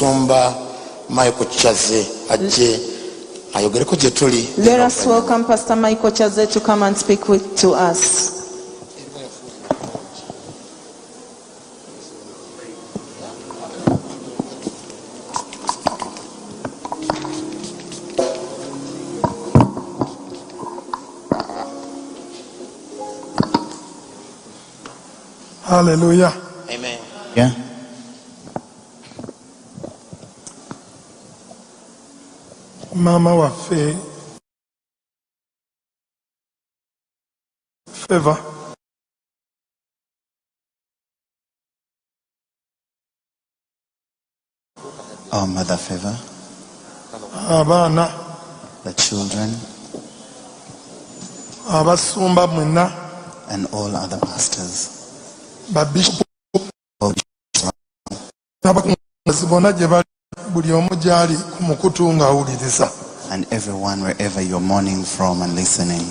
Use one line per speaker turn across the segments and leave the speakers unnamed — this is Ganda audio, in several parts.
Omutumba Michael Chaze ajje ayogereko gye tuli.
Let us welcome Pastor Michael Chaze to come and speak to us.
Hallelujah.
Amen.
Yeah.
Mama waffe Favor
Our Mother Favor,
abaana
the children,
abasumba mwenna
and all other pastors.
babishopu
All
n'abakunguzi bonna gye bali buli omu gy'ali ku mukutu ng'awuliriza.
and everyone wherever you're mourning from and listening.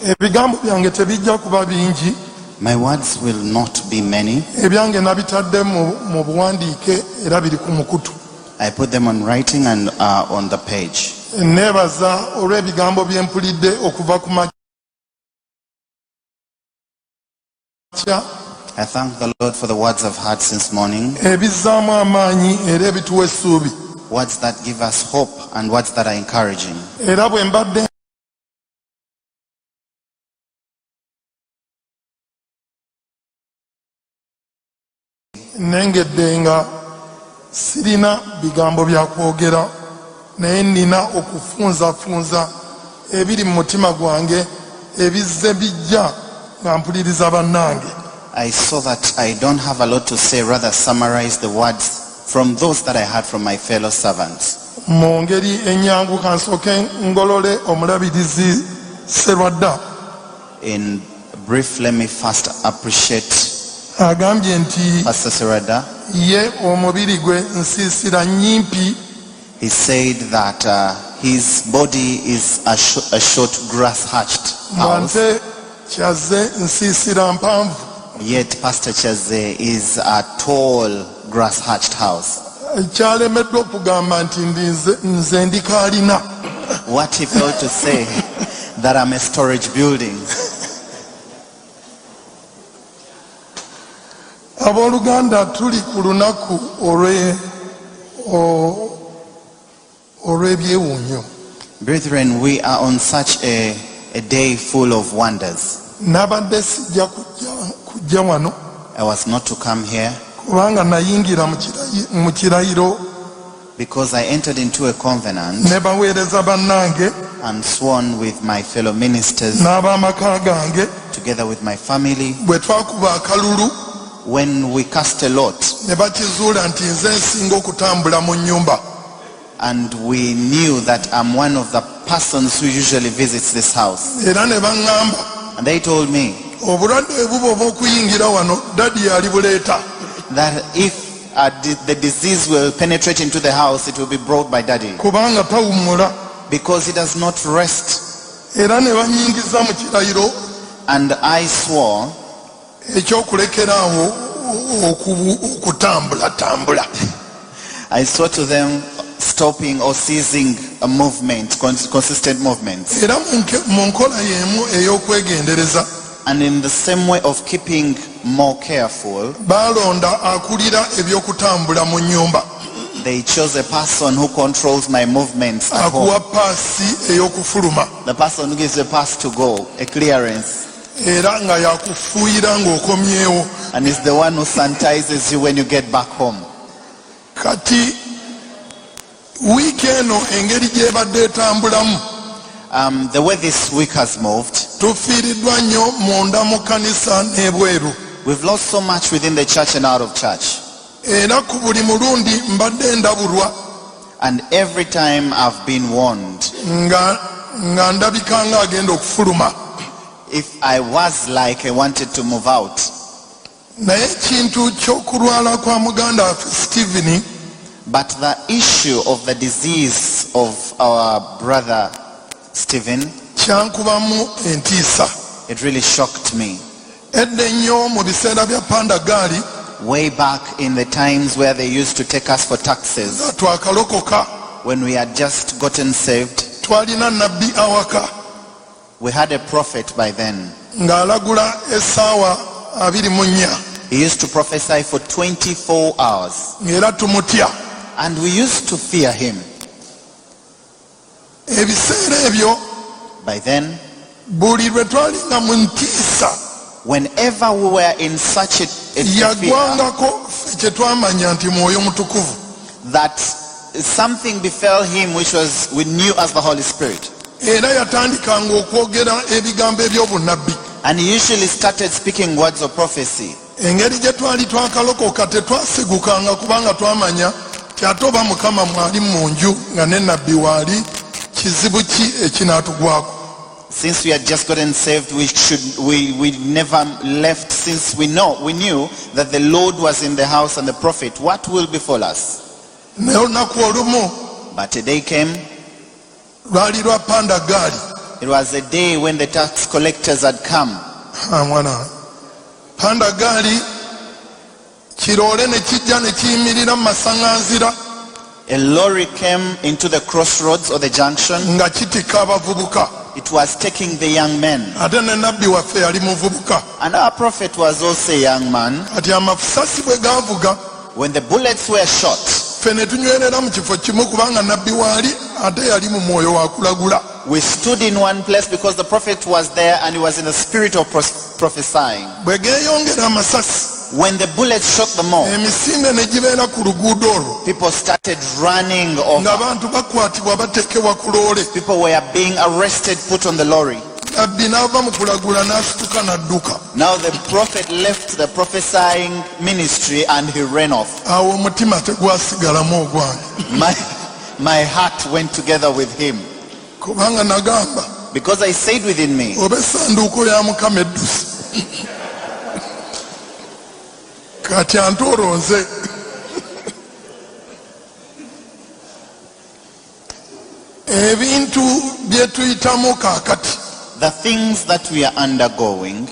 Ebigambo byange tebijja kuba bingi.
My words will not be many.
Ebyange nabitadde mu buwandiike era biri ku mukutu.
I put them on writing and on the page.
Neebaza olw'ebigambo bye mpulidde okuva ku makya.
I thank the Lord for the words I've heard since morning.
Ebizzaamu amaanyi era ebituwa essuubi.
Words that give us hope and words that are encouraging.
Era bwe mbadde nengedde nga sirina bigambo bya kwogera naye nina okufunzafunza ebiri mu mutima gwange ebizze bijja nga mpuliriza bannange.
I saw that I don't have a lot to say, rather summarize the words from those that I heard from my fellow servants.
Mu ngeri ennyangu kansooke ngolole omulabirizi Serwadda.
In brief, let me first appreciate
Agambye nti
Pastor Serada.
ye omubiri gwe nsiisira nnyimpi.
He said that his body is a short grass-hatched house,
Mwante Chaze nsiisira mpanvu.
yet Pastor Chaze is a tall grass-hatched house.
Kyalemeddwa okugamba nti nze ndi kaalina.
What he failed to say, that I'm a storage building.
Abooluganda tuli ku lunaku olw'ebyewuunyo.
Brethren, we are on such a day full of wonders.
Nabadde sijja kujja wano
I was not to come here
kubanga nayingira mu kirayiro
because I entered into a covenant
ne baweereza bannange
and sworn with my fellow ministers
n'ab'amaka gange
together with my family.
bwe twakuba akalulu
When we cast a lot
ne bakizuula nti nze nsinga okutambula mu nnyumba.
and we knew that I'm one of the persons who usually visits this house,
Era ne baŋŋamba
and they told me
obulwadde bubo obw'okuyingira wano dadi yali buleeta.
that if the disease will penetrate into the house, it will be brought by Daddy,
Kubanga tawummula.
because he does not rest.
Era ne bannyingiza mu kirayiro
And I swore
ekyokulekeraawo okutambula.
I swore to them stopping or ceasing a movement, consistent movements,
Era mu nkola y'emu ey'okwegendereza
and in the same way of keeping more careful,
baalonda akulira eby'okutambula mu nnyumba.
they chose a person who controls my movements at home.
Akuwa paasi ey'okufuluma
The person who gives a pass to go, a clearance,
era nga yakufuuyira ng'okomyewo.
and is the one who sanitizes you when you get back home.
Kati wiiki eno engeri gy'ebadde etambulamu
The way this week has moved,
tufiiriddwa nnyo munda mu kkanisa n'ebweru.
we've lost so much within the church and out of church.
Era ku buli mulundi mbadde ndabulwa
And every time I've been warned,
nga ndabika nga agenda okufuluma.
if I was like I wanted to move out.
Naye ekintu ky'okulwala kwa muganda waffe Stephen
But the issue of the disease of our brother Stephen,
kyankubamu entiisa.
it really shocked me.
Edda ennyo mu biseera bya pandagaali
way back in the times where they used to take us for taxes,
twakalokoka
when we had just gotten saved,
twalina nabbi awaka
we had a prophet by then.
ng'alagula essaawa 24
He used to prophesy for 24 hours.
ng'era tumutya.
And we used to fear him.
Ebiseera ebyo
By then,
buli lwe twalinga mu ntiisa
whenever we were in such a fear,
yagwangako ffe kye twamanya nti mwoyo mutukuvu.
that something befell him which was we knew as the Holy Spirit.
Era yatandikanga okwogera ebigambo eby'obunnabbi.
And he usually started speaking words of prophecy.
Engeri gye twali twakalokoka tetwasigukanga kubanga twamanya ti ate oba Mukama mwali mu nju nga ne nabbi waali, kizibu ki ekinaatugwako.
Since we had just gotten saved, we never left, since we knew that the Lord was in the house and the prophet. What will befall us?
Naye olunaku olumu
But a day came.
lwali lwa panda gaali.
It was a day when the tax collectors had come.
Mwana panda gaali kiroole ne kijja ne kiyimirira mu masaŋŋanzira
A lorry came into the crossroads or the junction.
nga kitika abavubuka.
It was taking the young men.
Ate ne nabbi waffe yali muvubuka.
And our prophet was also a young man.
Kati amafusasi bwe gaavuga
When the bullets were shot,
ffe ne tunywerera mu kifo kimu kubanga nabbi waali ate yali mu mwoyo wa kulagula.
we stood in one place because the prophet was there and he was in the spirit of prophesying.
Bwe geeyongera amasasi
When the bullets shot them all,
emisinde ne gibeera ku luguudo olwo
people started running
nga
over.
abantu bakwatibwa bateekebwa ku loole.
People were being arrested, put on the lorry.
Nabbi n'ava mu kulagula n'asituka n'adduka.
Now the prophet left the prophesying ministry and he ran off.
Awo omutima tegwasigalamu ogwange
My heart went together with him
kubanga nagamba
because I said within me,
oba essanduuko ya Mukama eddusi kati antooro nze. Ebintu bye tuyitamu kaakati
the things that we are undergoing,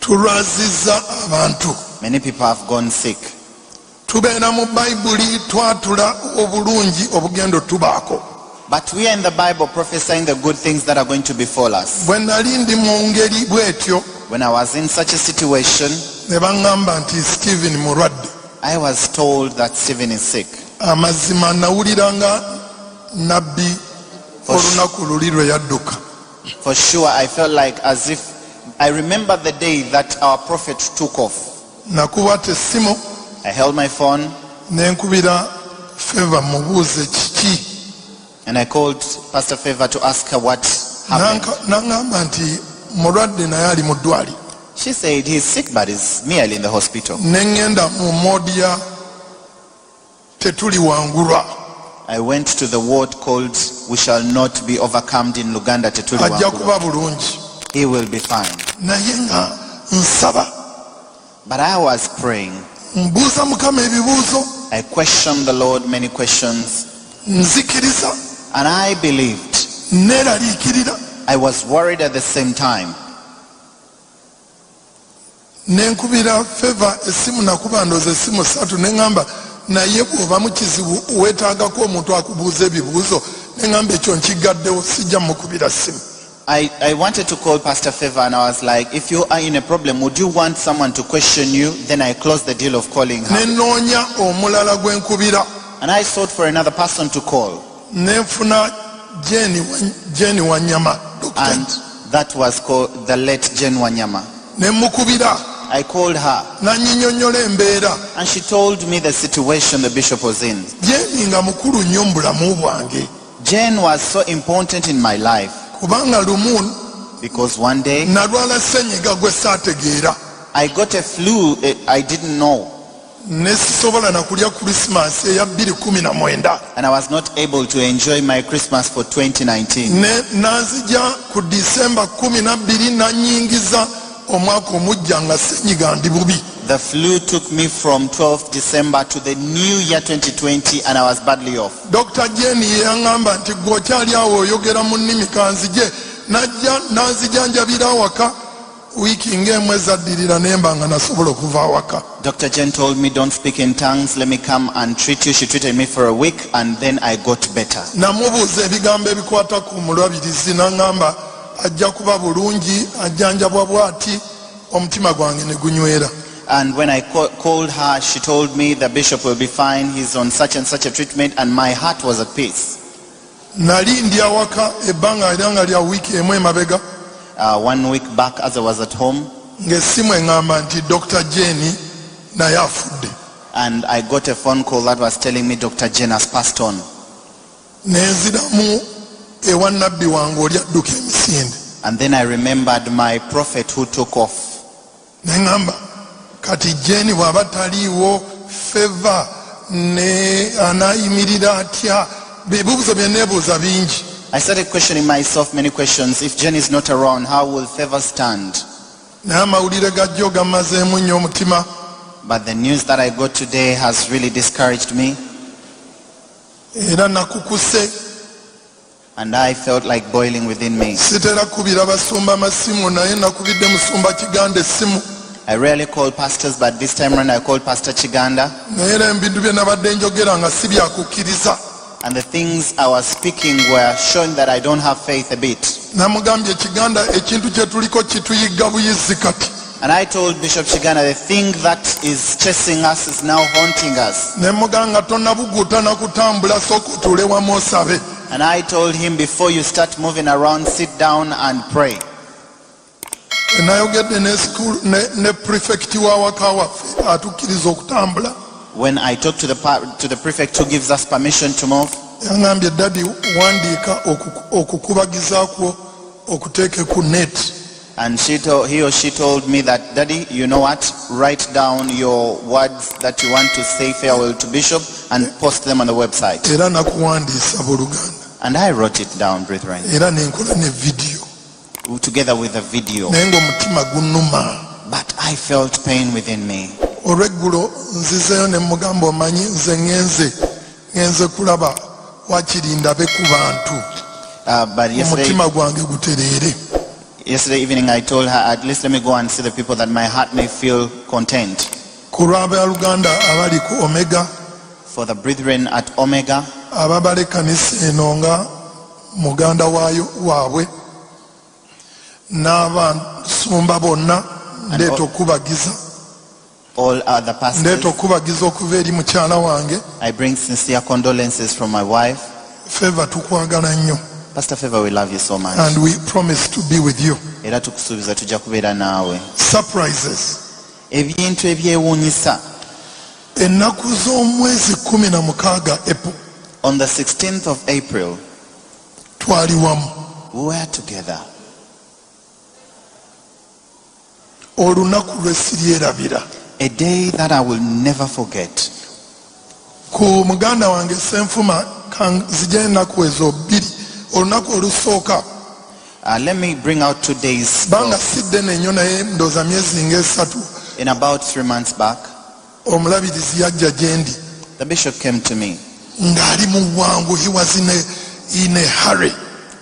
tulwazizza abantu.
many people have gone sick.
Tubeera mu Bayibuli twatula obulungi obugendo tubaako.
But we are in the Bible prophesying the good things that are going to befall us.
Bwe nali ndi mu ngeri bw'etyo
When I was in such a situation,
ne baŋŋamba nti Stephen mulwadde.
I was told that Stephen is sick.
Amazima nawuliranga nabbi olunaku luli lwe yadduka.
For sure, I felt like as if I remember the day that our prophet took off.
Nakuba essimu
I held my phone
ne nkubira Favor mubuuze kiki.
and I called Pastor Favor to ask her what happened.
N'aŋŋamba nti mulwadde naye ali mu ddwaliro.
She said he's sick but is merely in the hospital.
Ne ŋŋenda mu moodi ya tetuli wangulwa.
I went to the ward called We Shall Not Be Overcome in Uganda.
Ajja kuba bulungi.
He will be fine.
Naye nga nsaba.
But I was praying.
Mbuuza Mukama ebibuuzo.
I questioned the Lord many questions.
Nzikiriza.
And I believed.
Neeraliikirira.
I was worried at the same time.
Ne nkubira Favor essimu, nakuba ndooza essimu 3 ne ŋŋamba naye bw'oba mu kizibu weetaagako omuntu akubuuza ebibuuzo. Ne ŋŋamba ekyo nkigaddewo sijja mukubira ssimu.
I wanted to call Pastor Favor and I was like, if you are in a problem, would you want someone to question you? Then I closed the deal of calling her.
Ne nnoonya omulala gwe nkubira.
And I sought for another person to call.
Ne nfuna Jane Wanyama.
And that was called the late Jane Wanyama.
Ne mukubira.
I called her.
N'annyinnyonnyola embeera.
And she told me the situation the bishop was in.
Jane nga mukulu nnyo mu bulamu bwange.
Jane was so important in my life.
Kubanga lumu
Because one day
nalwala ssenyiga gwe saategeera.
I got a flu I didn't know.
Ne sisobola na kulya Christmas eya 2019.
And I was not able to enjoy my Christmas for 2019.
Ne nanzija ku December 12 nanyingiza omwaka omujja nga ssenyiga ndi bubi.
The flu took me from 12th December to the new year 2020 and I was badly off.
Dr. Jenny yaŋŋamba nti gwokyali awo oyogera mu nnimi kanzije. Najja nanzijanjabira awaka wiiki ng'emu ezaddirira nemba nga nasobola okuva awaka.
Dr. Jen told me, don't speak in tongues, let me come and treat you. She treated me for a week and then I got better.
Namubuuza ebigambo ebikwata ku mulwabirizi n'aŋŋamba ajja kuba bulungi ajjanjabwa bw'ati omutima gwange ne gunywera.
And when I called her, she told me the bishop will be fine, he's on such and such a treatment, and my heart was at peace.
Nali ndi awaka ebbanga era nga lya wiiki emu emabega.
1 week back as I was at home.
Ng'essimu eŋŋamba nti Dr. Jane naye afudde.
And I got a phone call that was telling me Dr. Jen has passed on.
Nenziramu ewa nabbi wange oli adduka emisinde.
And then I remembered my prophet who took off.
Neŋŋamba kati Jane bw'aba taliiwo Favor ne anaayimirira atya bibuuzo bye neebuuza bingi.
I started questioning myself many questions. If Jen is not around, how will Favor stand?
Naye amawulire gajjo gammazeemu nnyo omutima.
But the news that I got today has really discouraged me.
Era nakukuse.
And I felt like boiling within me.
Sitera kubira basumba masimu naye nakubidde musumba Kiganda essimu.
I rarely call pastors, but this time around I called Pastor Chiganda.
Naye era ebintu bye nabadde njogera nga si byakukkiriza.
And the things I was speaking were showing that I don't have faith a bit.
Namugambye Kiganda ekintu kye tuliko kituyigga buyizzi kati.
And I told Bishop Chiganda, the thing that is chasing us is now haunting us.
Ne muganga tonnabuguuta na kutambula sooka otuule wamu osabe.
And I told him, before you start moving around, sit down and pray.
Nayogedde ne prefect w'awaka waffe atukkiriza okutambula.
When I talked to the prefect who gives us permission to move,
yangambye daddy wandiika okukubagiza kwo okuteeke ku net.
and he or she told me that, Daddy, you know what? Write down your words that you want to say farewell to Bishop and post them on the website.
Era nakuwandiisa buluganda.
And I wrote it down, brethren,
Era nenkola ne video.
together with a video.
Naye ng'omutima gunnuma.
But I felt pain within me.
Olweggulo nzizeyo ne mugamba omanyi nze ngenze kulaba wakiri ndabe ku bantu.
But
Omutima gwange gutereere.
yesterday evening I told her, at least let me go and see the people that my heart may feel content.
Ku lw'abaluganda abali ku Omega,
For the brethren at Omega,
ababala ekkanisa eno nga muganda waayo waabwe, n'abasumba bonna ndeeta okubagiza.
all other
Ndeeta
pastors,
okubagiza okuva eri mukyala wange.
I bring sincere condolences from my wife.
Favor tukwagala nnyo.
Pastor Favor, we love you so much.
And we promise to be with you.
Era tukusuubiza tujja kubeera naawe.
Surprises.
Ebintu ebyewuunyisa.
Ennaku z'omwezi 16 April
On the 16th of April,
twali wamu.
we were together.
Olunaku lwe siryerabira.
A day that I will never forget.
Ku muganda wange Senfuma kanzija ennaku ezo bbiri. Olunaku olusooka
Let me bring out 2 days.
banga sidde nenyo naye ndooza myezi ng'esatu.
In about 3 months back,
Omulabirizi yajja gye ndi
the bishop came to me.
ng'ali mu bwangu. He was in a hurry.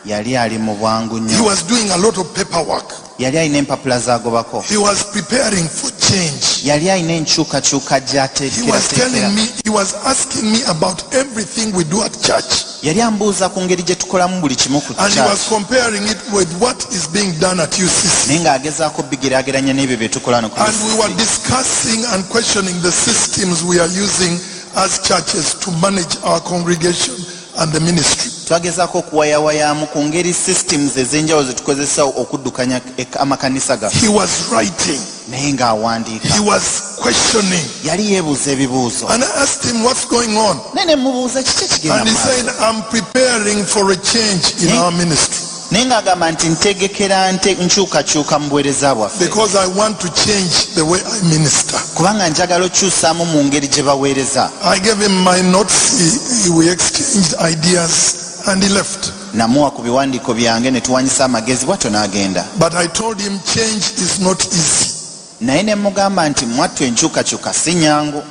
Yali ali mu bwangu
He
nnyo.
was doing a lot of paperwork.
Yali alina empapula z'agobako.
He was preparing for change.
Yali alina enkyukakyuka
He was telling
gy'ateekerateekera.
me, he was asking me about everything we do at church.
Yali ambuuza ku ngeri gye tukolamu buli kimu ku
And he was
church.
comparing it with what is being done at UCC.
Naye ng'agezaako bigeraageranya n'ebyo bye tukola no ku
And we were
UCC.
discussing and questioning the systems we are using as churches to manage our congregation and the ministry.
Twagezaako okuwayawayaamu ku ngeri systems ez'enjawulo ze tukozesa okuddukanya amakanisa gaffe.
He was writing.
Naye ng'awandiika.
He was questioning.
Yali yeebuuza ebibuuzo.
And I asked him what's going on.
Naye ne mubuuza kiki ekigenda
And he
maaso.
said, I'm preparing for a change in our ministry
Naye ng'agamba nti ntegekera nkyukakyuka mu buweereza bwaffe.
because I want to change the way I minister.
Kubanga njagala okyusaamu mu ngeri gye baweereza.
I gave him my notes. We exchanged ideas and he left.
Namuwa ku biwandiiko byange ne tuwanyisa amagezi bw'atyo n'agenda.
But I told him change is not easy
Naye ne mugamba nti mwattu enkyukakyuka si nnyangu.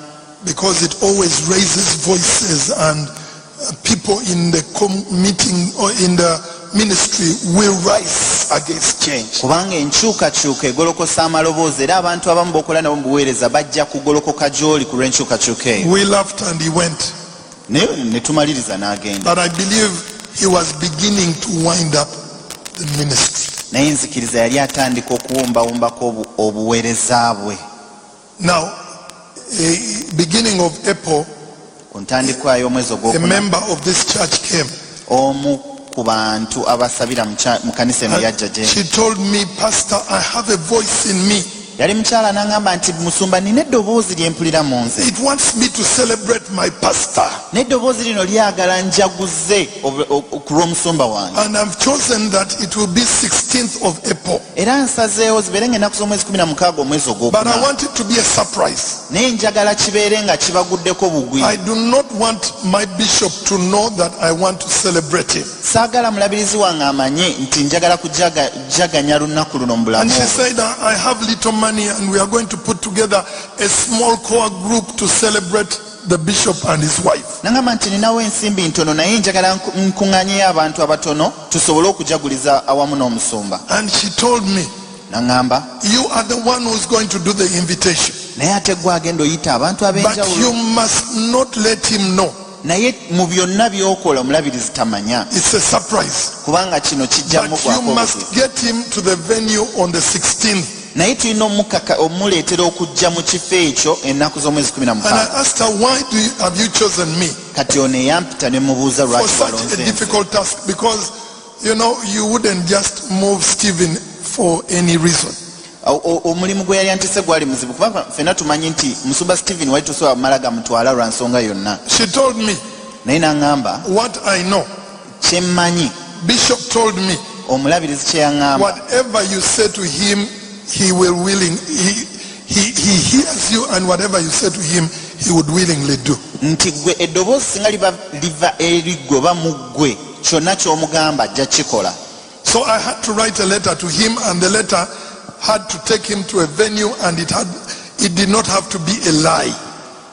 because it always raises voices and people in the meeting or in the ministry will rise against change.
kubanga enkyukakyuka egolokosa amaloboozi era abantu abamu bokola nabo mu buweereza bajja kugolokoka gy'oli ku lw'enkyukakyuka eyo.
We laughed and he went.
naye ne tumaliriza n'agenda.
But I believe he was beginning to wind up the ministry.
naye nzikiriza yali atandika okuwumbawumbako obuweereza bwe.
Now, beginning of April,
ku ntandikwa y'omwezi
a
ogwokuna
member of this church came.
omu ku bantu abasabira mu kanisa eno yajja gye.
She told me, Pastor, I have a voice in me.
yali mukyala n'aŋŋamba nti musumba nina eddoboozi lye mpulira mu nze.
It wants me to celebrate my pastor.
n'eddoboozi lino lyagala njaguze ku lw'omusumba wange.
And I've chosen that it will be 16th of April.
era nsazeewo zibeere ng'ennaku z'omwezi 16 omwezi
But I
ogwokuna.
want it to be a surprise.
naye njagala kibeere nga kibaguddeko bugwi.
I do not want my bishop to know that I want to celebrate him.
saagala mulabirizi wange amanye nti njagala kujaganya lunaku luno mu
And
bulamu
she
obwo.
said, I have little money and we are going to put together a small core group to celebrate the bishop and his wife.
nangamba nti ninawo ensimbi ntono naye njagala nkuŋŋanyeyo abantu abatono tusobole okujaguliza awamu n'omusumba.
And she told me,
nangamba
you are the one who's going to do the invitation.
naye ate gwe agenda oyita abantu
But you
ab'enjawulo.
must not let him know.
naye mu byonna by'okola omulabirizi tamanya
It's a surprise.
kubanga kino kijjamu
But you must get him to the venue on the 16th.
naye tulina omuleetera okujja mu kifo ekyo ennaku z'omwezi
And
16.
I asked her, why have you chosen me
kati ono eyampita ne mubuuza
for
lwaki
such a
walonze nze.
difficult task? Because, you wouldn't just move Stephen for any reason.
omulimu gwe yali antise gwali muzibu kubanga ffenna tumanyi nti musumba Stephen wali tosobola mala gamutwala lwa nsonga yonna.
She told me,
naye n'aŋŋamba
what I know.
kye mmanyi
Bishop told me,
omulabirizi kye yaŋŋamba
whatever you say to him, he will he hears you, and whatever you say to him, he would willingly do.
nti gwe eddoboozi singa liva eri gwe oba mu ggwe kyonna ky'omugamba ajja kikola.
So I had to write a letter to him, and the letter had to take him to a venue, and it did not have to be a lie.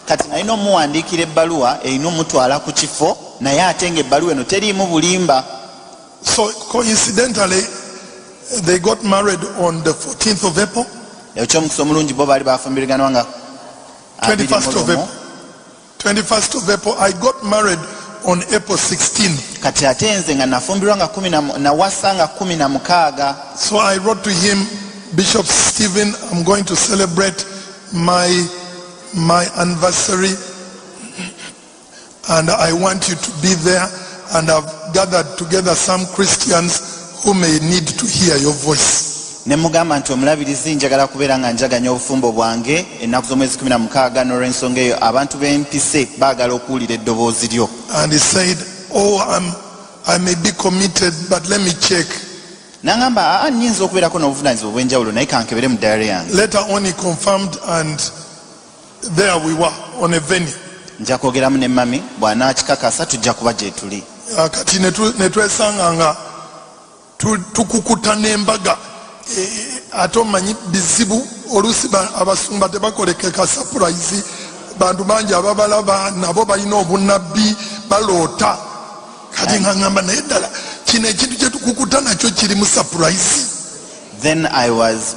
kati nalina omuwandiikira ebbaluwa erina omutwala ku kifo naye ate ng'ebbaluwa eno teriimu bulimba.
So coincidentally, they got married on the 14th of April,
ekyomukisa omulungi bo baali bafumbiriganwa nga
21st of April. 21st of April. I got married on April 16.
kati ate nze nga nafumbirwa nga nawasa nga 16.
So I wrote to him, Bishop Stephen, I'm going to celebrate my anniversary, and I want you to be there, and I've gathered together some Christians who may need to hear your voice.
ne mugamba nti omulabirizi njagala kubeera nga njaganya obufumbo bwange ennaku z'omwezi 16 n'olw'ensonga eyo abantu b'empise baagala okuwulira eddoboozi lyo.
And he said, I may be committed, but let me check.
n'aŋŋamba nnyinza okubeerako n'obuvunaanyizibwa obw'enjawulo naye kankebere mu ddaala yange.
Later on he confirmed, and there we were on a venue.
nja kwogeramu ne mami bw'anaakikakasa tujja kuba gye tuli.
Kati ne twesanga nga tukukuta n'embaga. Ate omanyi bizibu oluusi abasumba tebakolekeka surprise. Bantu bangi ababalaba nabo balina obunabbi baloota. Kati nga ŋŋamba naye ddala kino ekintu kye tukukuta nakyo kiri mu surprise.
Then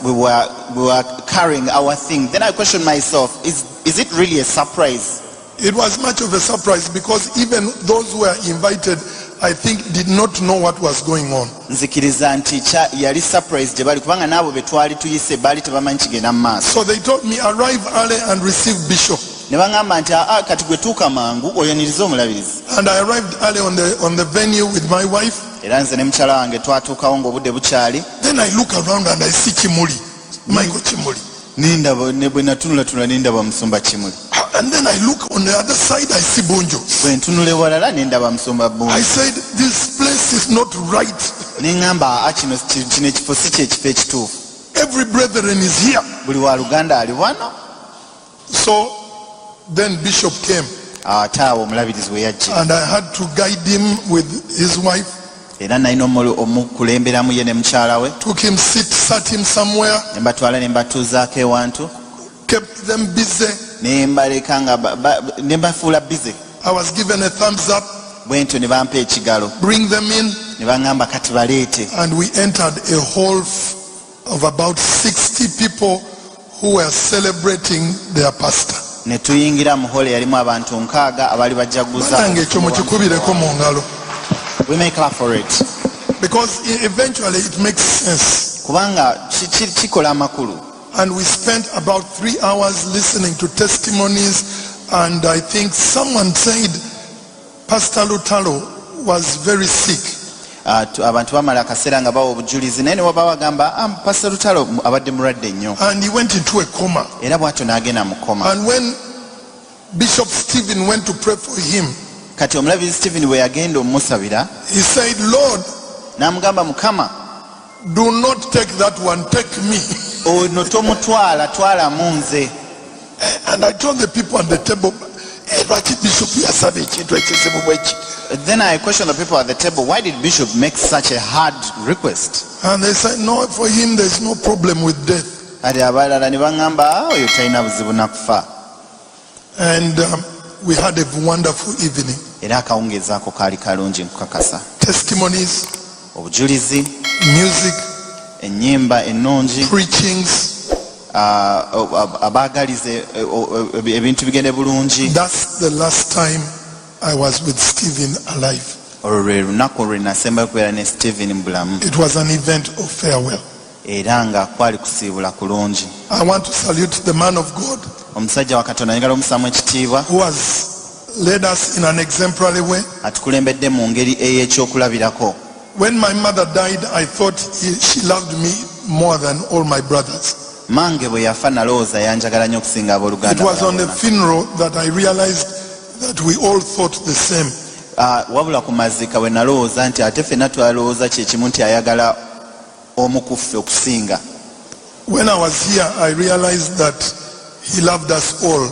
we were carrying our thing. Then I questioned myself, is it really a surprise?
It was much of a surprise, because even those who were invited, I think, did not know what was going on.
Nzikiriza nti yali surprise gye bali kubanga n'abo be twali tuyise baali tebamanyi kigenda mu maaso.
So they told me, arrive early and receive Bishop.
Ne baŋŋamba nti kati gwe tuuka mangu oyonirize omulabirizi.
And I arrived early on the venue with my wife.
Era nze ne mukyala wange twatuukawo ng'obudde bukyali.
Then I look around and I see Kimuli, Michael Kimuli.
Nindaba ne bwe natunula nindaba musumba Kimuli.
And then I look on the other side, I see Bonjo.
Bwe ntunula ewalala nindaba musumba Bonjo.
I said, this place is not right.
Ne ŋŋamba kino ekifo si kye kifo ekituufu.
Every brethren is here.
Buli wa Luganda ali wano.
So then Bishop came.
Ate awo omulabirizi we yajja.
And I had to guide him with his wife.
Era nalina omukulemberamu ye ne mukyala we.
Took him, sat him somewhere.
Ne mbatwala ne mbatuuzaako ewantu.
Kept them busy.
Ne mbaleka nga ne mbafuula busy.
I was given a thumbs up.
Bwentyo ne bampa ekigalo.
Bring them in.
ne baŋŋamba kati baleete.
And we entered a hall of about 60 people who were celebrating their pastor.
Ne tuyingira mu hole yalimu abantu 60 abali bajaguza.
Banange ekyo mukikubireko mu ngalo.
We may clap for it.
Because eventually it makes sense.
Kubanga kikola amakulu.
And we spent about 3 hours listening to testimonies, and I think someone said Pastor Lutalo was very sick.
Abantu bamala akaseera nga bawa obujulizi naye ne waba bagamba Pastor Lutalo abadde mulwadde nnyo.
And he went into a coma.
Era bw'atyo n'agenda mu koma.
And when Bishop Stephen went to pray for him,
kati omulabizi Stephen bwe yagenda omusabira,
he said, Lord,
n'amugamba Mukama,
do not take that one, take me.
ono tomutwala, twala mu nze.
And I told the people at the table,
Then I questioned the people at the table, why did Bishop make such a hard request?
And they said, no, for him there's no problem with death.
Ati abalala ne baŋŋamba oyo talina buzibu na kufa.
And we had a wonderful evening.
Era akawungeezi ako kaali kalungi nkukakasa.
Testimonies,
obujulizi,
music,
ennyimba ennungi,
preachings.
abaagalize ebintu bigende bulungi.
That's the last time I was with Stephen alive.
Olwo lwe lunaku lwe nasembayo kubeera ne Stephen mu bulamu.
It was an event of farewell.
Era nga kwali kusiibula kulungi.
I want to salute the man of God
Omusajja wa Katonda njagala omusaamu ekitiibwa,
who has led us in an exemplary way.
atukulembedde mu ngeri ey'ekyokulabirako.
When my mother died, I thought she loved me more than all my brothers.
Mange bwe yafa nalowooza yanjagala nnyo okusinga abooluganda.
It was on the funeral that I realized that we all thought the same.
Wabula ku mazika bwe nalowooza nti ate ffenna twalowooza kye kimu nti ayagala omu ku ffe okusinga.
When I was here, I realized that he loved us all.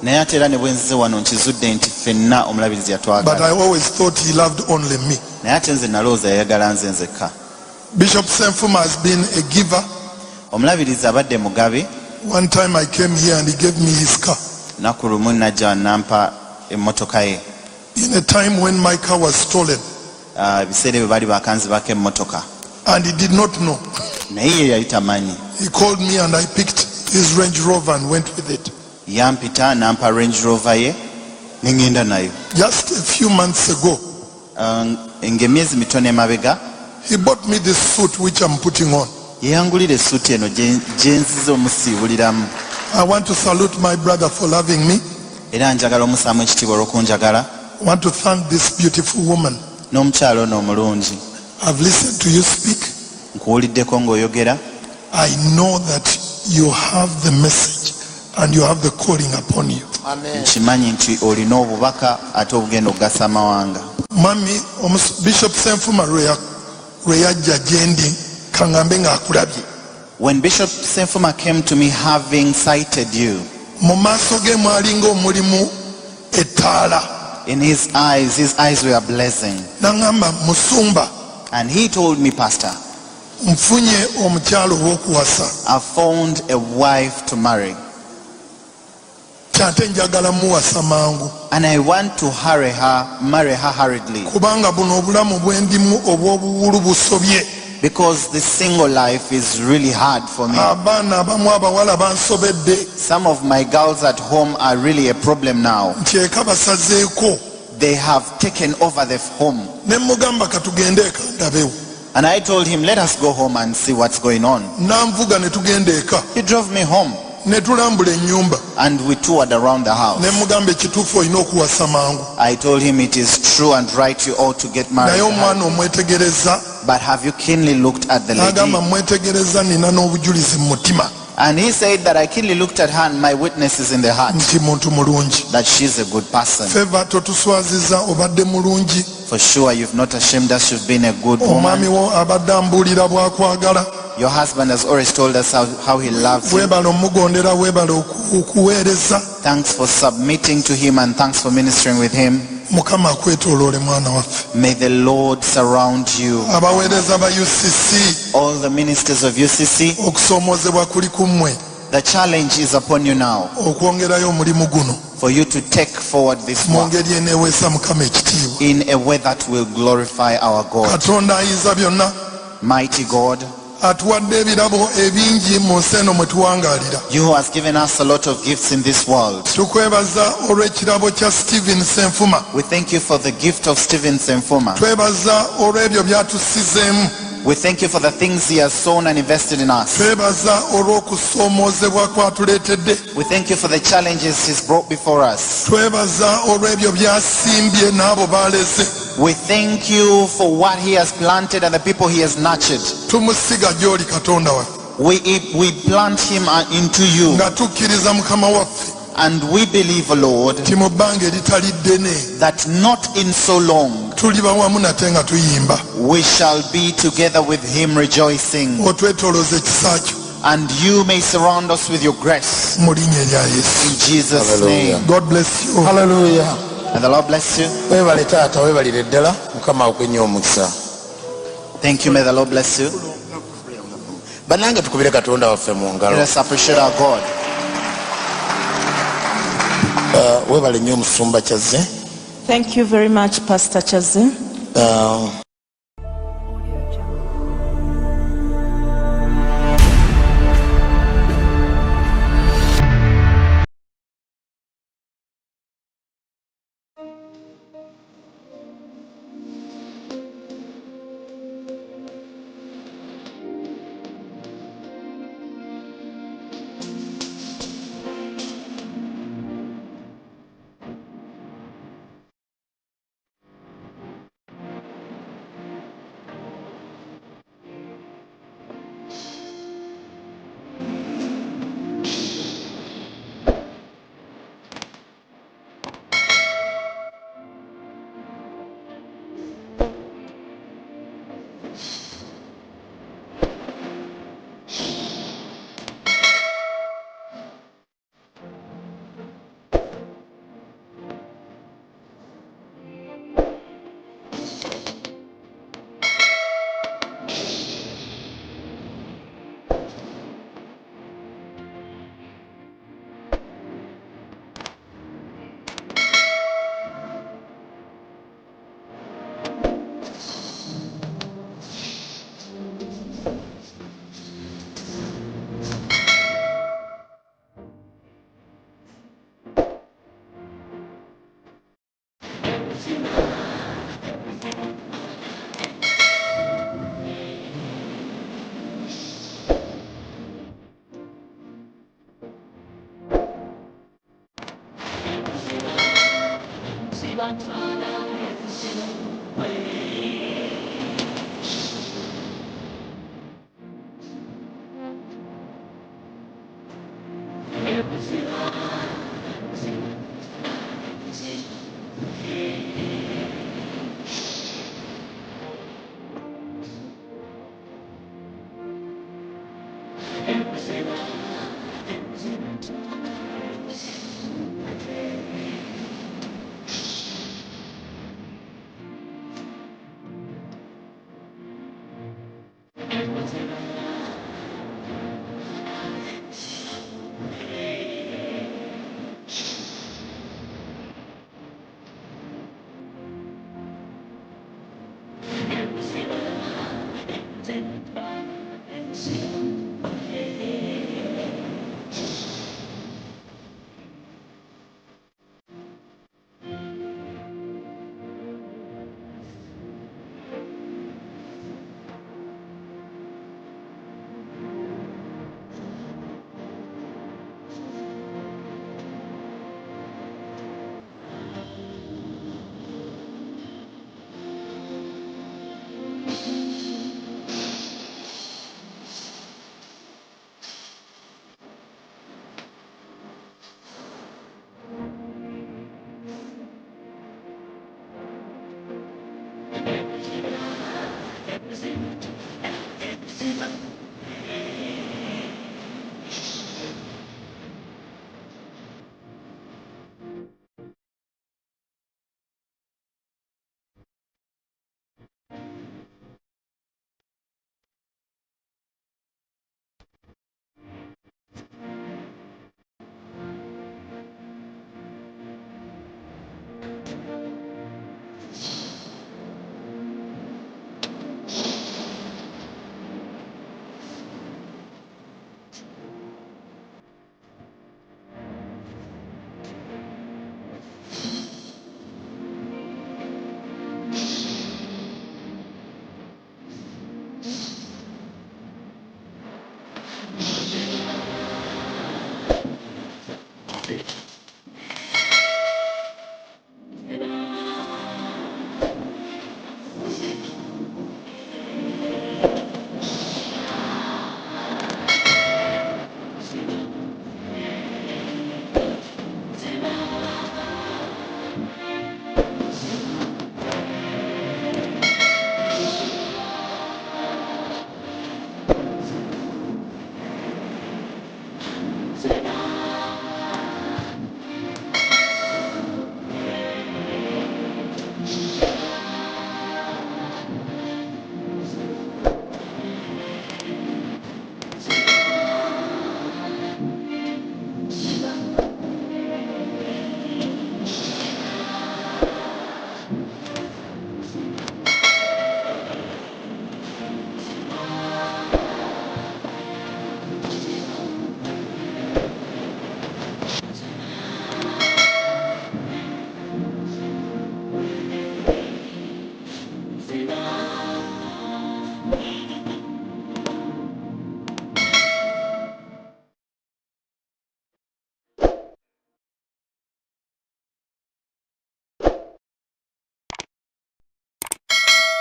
Naye ate era ne bwe nzize wano nkizudde nti ffenna omulabirizi
But
yatwagala.
I always thought he loved only me.
Naye ate nze nalowooza yayagala nze nzekka.
Bishop Senfuma has been a giver.
Omulabirizi abadde mugabe.
One time I came here and he gave me his car.
Naku lumu najja nampa emmotoka ye.
In a time when my car was stolen.
Ebiseera ebyo baali bakanzibako emmotoka.
And he did not know.
Naye ye yali tamanyi.
He called me and I picked his Range Rover and went with it.
Yampita nampa Range Rover ye ne ŋŋenda nayo.
Just a few months ago,
Ng'emyezi mitono emabega
he bought me this suit which I'm putting on.
yeyangulira essuuti eno gye nzize omusiibuliramu.
I want to salute my brother for loving me.
Era njagala omusaamu ekitiibwa olw'okunjagala.
I want to thank this beautiful woman.
N'omukyalo ono omulungi.
I've listened to you speak.
Nkuwuliddeko ng'oyogera.
I know that you have the message and you have the calling upon you.
Nkimanyi nti olina obubaka ate obugenda okugasa amawanga.
Mami, Bishop Senfuma lwe yajja gye ndi kaŋŋambe ng'akulabye.
When Bishop Senfuma came to me having sighted you,
mu maaso ge mwalinga omulimu ettaala.
in his eyes were blessing.
N'aŋŋamba musumba,
And he told me, Pastor,
nfunye omukyalo ow'okuwasa.
I found a wife to marry.
Kyate njagala muwasa mangu.
And I want to marry her hurriedly.
Kubanga buno obulamu bwe ndimu obw'obuwulu busobye.
Because the single life is really hard for me.
Abaana abamu abawala bansobedde.
Some of my girls at home are really a problem now.
Nti eka basazeeko.
They have taken over the home.
Ne mugamba katugende eka ndabewo.
And I told him, let us go home and see what's going on.
Nanvuga ne tugenda eka.
He drove me home.
Ne tulambula ennyumba.
And we toured around the house.
Ne mugamba ekituufu olina okuwasa mangu.
I told him it is true and right, you ought to get married.
Naye omwana omwetegereza.
But have you keenly looked at the lady?
N'agamba mwetegereza nina n'obujulizi mu mutima.
And he said that I keenly looked at her and my witness is in the heart.
Nti muntu mulungi.
That she's a good person.
Feva totuswaziza obadde mulungi.
For sure you've not ashamed us, you've been a good
Omwami
woman.
wo abadde ambuulira bw'akwagala.
Your husband has always told us how he loves you.
Weebale omugondera, weebale okuweereza.
Thanks for submitting to him and thanks for ministering with him.
Mukama akwetooloole mwana waffe.
May the Lord surround you.
Abaweereza ba UCC,
All the ministers of UCC,
okusoomoozebwa kuli ku mmwe
the challenge is upon you now
okwongerayo omulimu guno.
for you to take forward this
mu
work
ngeri eneeweesa Mukama ekitiibwa.
in a way that will glorify our God.
Katonda ayinza byonna
Mighty God,
atuwadde ebirabo ebingi mu nsi eno mwe tuwangaalira.
you who has given us a lot of gifts in this world.
Tukwebaza olw'ekirabo kya Stephen Senfuma.
We thank you for the gift of Stephen Senfuma.
Twebaza olw'ebyo by'atusizeemu.
We thank you for the things he has sown and invested in us.
Twebaza olw'okusoomoozebwa kw'atuleetedde.
We thank you for the challenges he's brought before us.
Twebaza olw'ebyo by'asimbye n'abo b'aleze.
We thank you for what he has planted and the people he has nurtured.
Tumusiga gy'oli Katonda waffe.
We plant him into you,
nga tukkiriza Mukama waffe
and we believe, Lord,
ti mu bbanga eritali ddene
that not in so long
tuliba wamu nate nga tuyimba.
we shall be together with him rejoicing,
Otwetolooza ekisa kyo
and you may surround us with your grace.
mu linnya erya Yesu.
In Jesus'
Hallelujah.
name.
God bless you.
Hallelujah.
And the Lord bless you.
Weebale taata, weebalire ddala. Mukama akuwenye omukisa.
Thank you. May the Lord bless you.
Bannange tukubire Katonda waffe mu ngalo.
Let us appreciate our God.
Weebale nnyo Omusumba Kyazze.
Thank you very much, Pastor Chaze.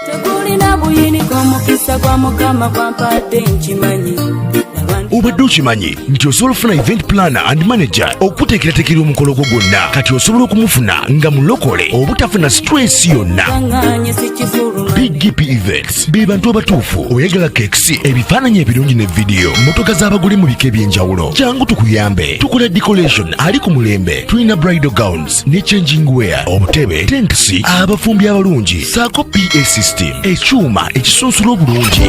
Tekulina buyini kw'omukisa gwa Mukama gwampadde nkimanyi.
Obadde okimanyi nti osobola okufuna event planner and manager okuteekerateekera omukolo gwo gwonna kati osobola okumufuna nga mulokole obutafuna stress yonna. BGPevents be bantu abatuufu oyagala kekisi ebifaananyi ebirungi ne vidiyo motoka z'abagole mu bika eby'enjawulo jangu tukuyambe tukola decoration ali ku mulembe tulina bridal gowns ne changing wear obutebe tents abafumbi abalungi saako PA system ekyuma ekisunsula obulungi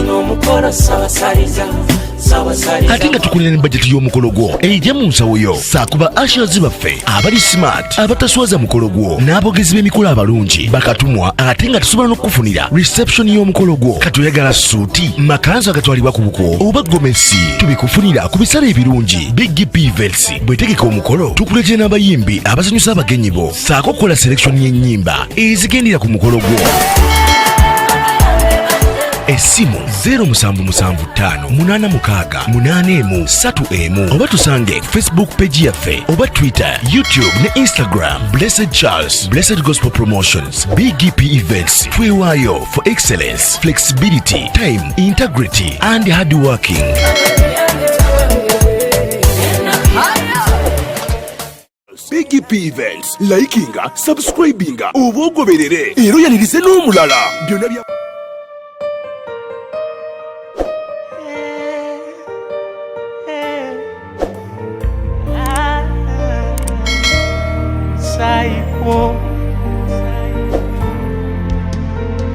ate nga tukulira ne bajeti y'omukolo gwo ejja mu nsawo yo saakuba ashers baffe abali smart abataswaza mukolo gwo n'abogezi b'emikolo abalungi bakatumwa ate nga tusobola n'okufunira reception y'omukolo gwo kati oyagala suuti makanzu agatwalibwa ku buko oba gomesi tubikufunira ku bisale ebirungi BGPevents bwetegeka omukolo tukuletera n'abayimbi abasanyusa abagenyi bo saako kukola selection y'ennyimba ezigendera ku mukolo gwo. Esimu 07758681 oba tusange Facebook page yaffe oba Twitter, YouTube ne Instagram. Blessed Charles, Blessed Gospel Promotions, BGPevents. Twewaayo for excellence, flexibility, time, integrity and hard working. BGPevents, likinga, subscribinga, oba ogoberere era oyanirize n'omulala byonna bya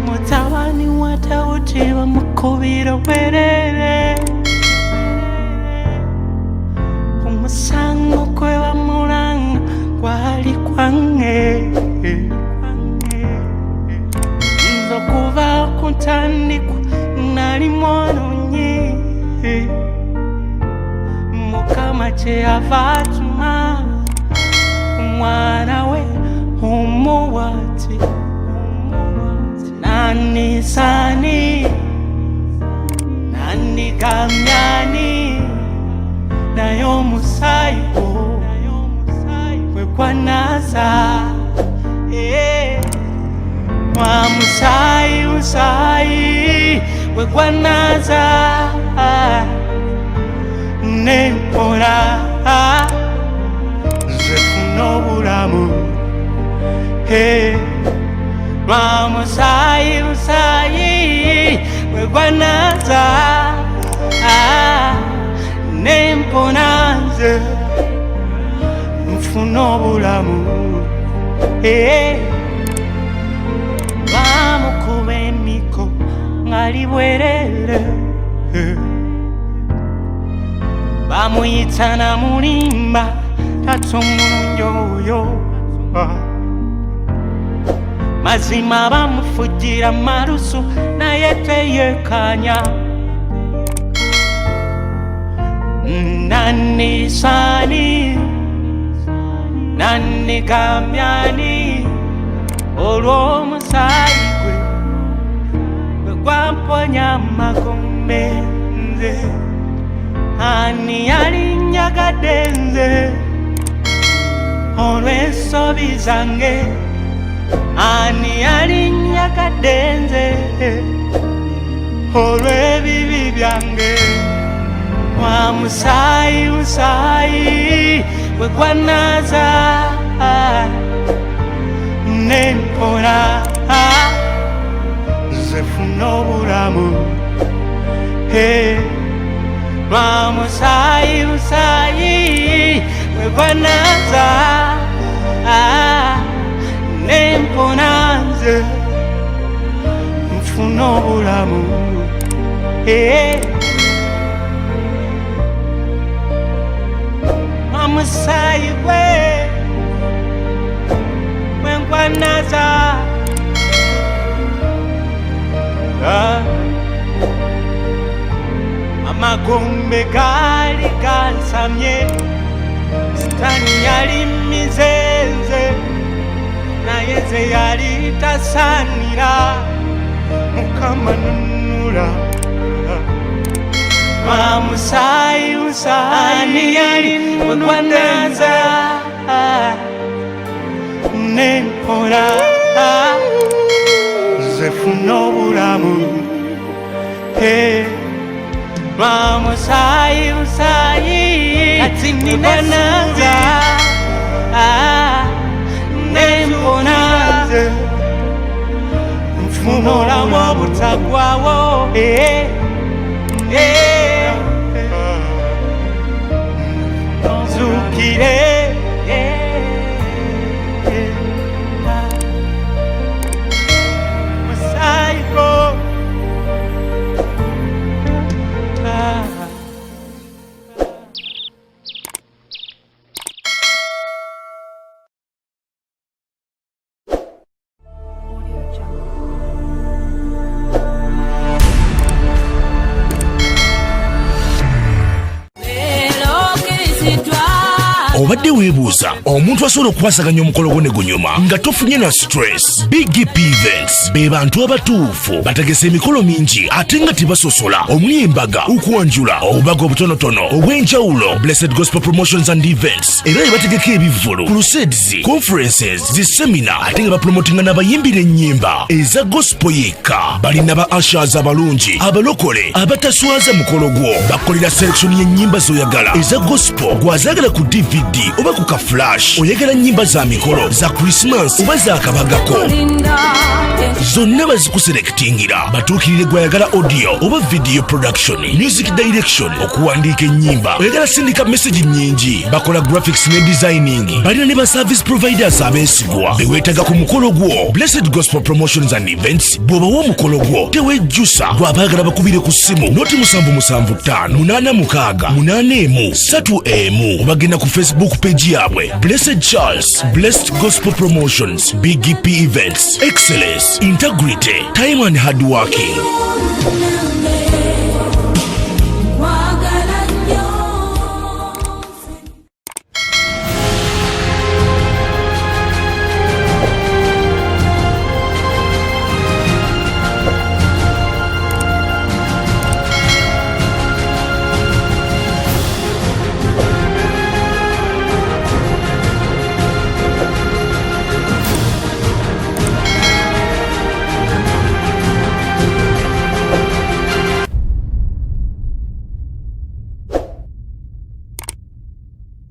Mutawani watauti bamukubira werere umusango kwe bamulanga gwali kwange nzo kuva kuntandikwa nali mwononye Mukama kyeyava atuma umwana we umuwati nani sani nani kamyani nayo musayo wekwanaza wa musayi wekwanaza nempora zefuna obulamu lwa musayi wegwanaza nemponanze nfuna obulamu bamukuba emiko ngali bwerere bamuyita na mulimba tatumulungi oyo mazima bamufugira marusu naye teyekanya nani sani nani kamyani olw'omusayi gwe gwamponya magombe nze ani yalinyagadde nze olw'ensobi zange ani yalinyagadde nze olw'ebibi byange wa musayi wegwanaza nempora zefuna obulamu lwa musayi wegwanaza nemponanze nfuna obulamu omusayi wengwanaza amagombe gali gansamye sitani yali mizenze naye ze yali tasanira Mukama nunula wa musayi ani yali wegwanaza nempora bafuna obulamu lwa musaayi kati nina nanza nembona nfuna olamu obutagwawo nzukire
obadde weebuuza omuntu asobola okukwasaganya omukolo gwo ne gunyuma nga tofunye na stress. BGPevents be bantu abatuufu bategesa emikolo mingi ate nga tebasosola omuli embaga, Kwanjula, obubaga obutonotono obw'enjawulo, Blessed Gospel Promotions and Events, era ne bategeka ebivvulu, crusades, conferences, zisemina ate nga bapromotinga n'abayimbira ennyimba eza gospel yekka. Balina ba ushers abalungi abalokole abataswaza mukolo gwo, bakolera selection y'ennyimba z'oyagala eza gospel gwazaagala ku DVD oba ku ka flash, oyagala nnyimba za mikolo za Christmas oba za kabagako, zonna bazikuselektingira. Batuukirire gwayagala audio oba video production, music direction, okuwandiika ennyimba, oyagala sindika message nnyingi, bakola graphics ne designing. Balina ne ba service providers abeesigwa beweetaga ku mukolo gwo. Blessed Gospel Promotions and Events bw'obawa omukolo gwo tewejjusa, gwabaagala bakubire ku ssimu noti 775-886-1 obagenda ku Facebook page yabwe Blessed Charles, Blessed Gospel Promotions, BGPevents, Excellence, Integrity, Time and Hardworking.